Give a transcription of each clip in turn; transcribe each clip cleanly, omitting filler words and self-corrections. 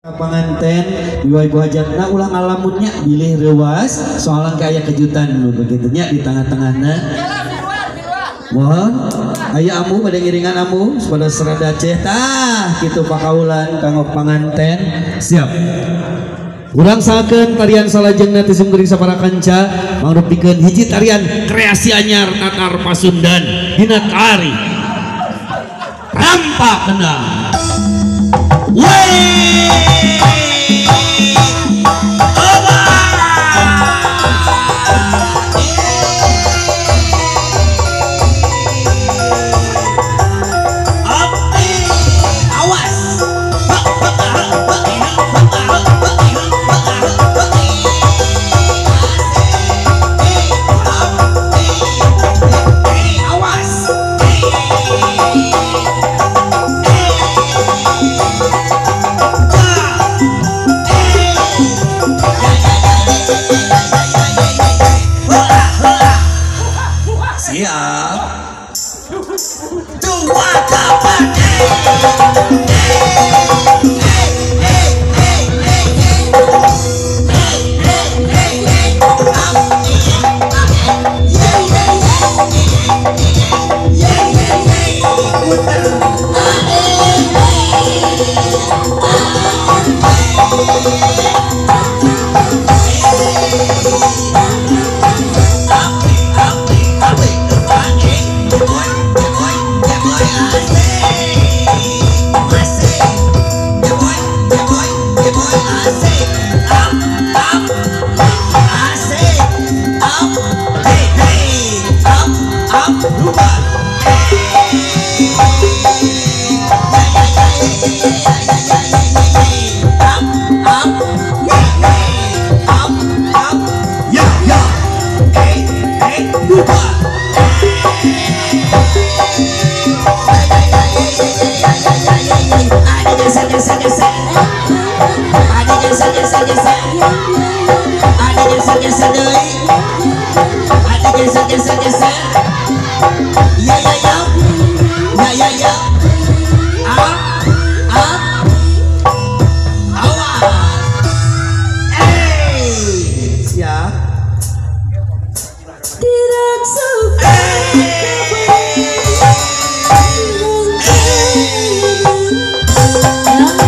Panganten ibu-ibu hajatna ulah ngalamunnya bilih rewas soalan kayak kejutan nu begitunya di tengah-tengahna. Mohon aya amu pada ngiringan amu pada serada ceh tah kitu pakaulan kanggo panganten siap. Urang sakeun tarian salajengna tisung geuring sapara kanca mangrupikeun hiji tarian kreasi anyar Natar Pasundan dina tari Rampak Kendang. Yang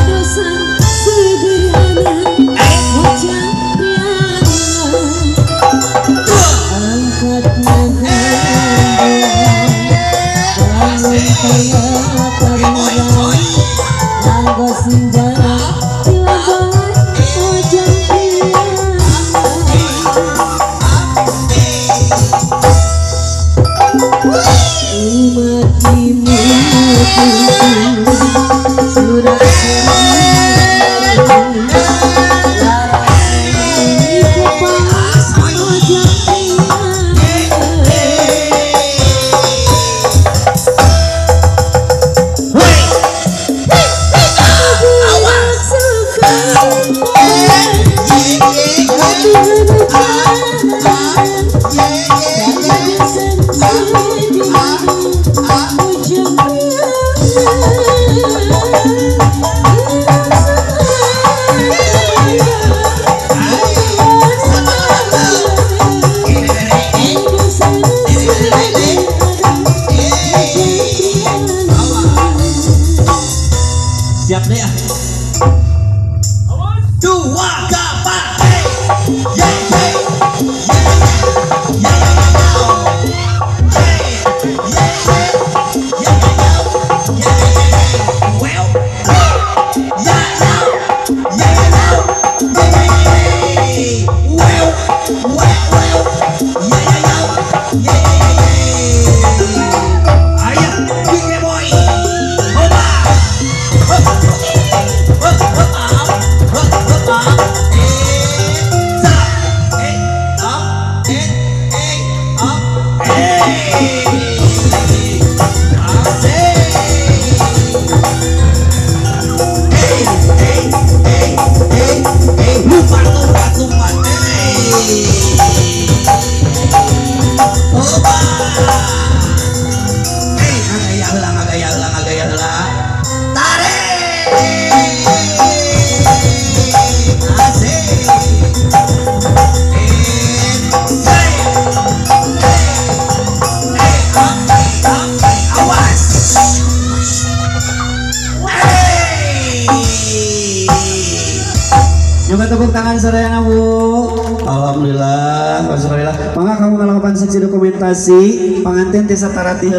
dosa Juga tepuk tangan saudara Amu. Alhamdulillah, alhamdulillah. Maka kamu melakukan seksi dokumentasi pengantin desa Tarati.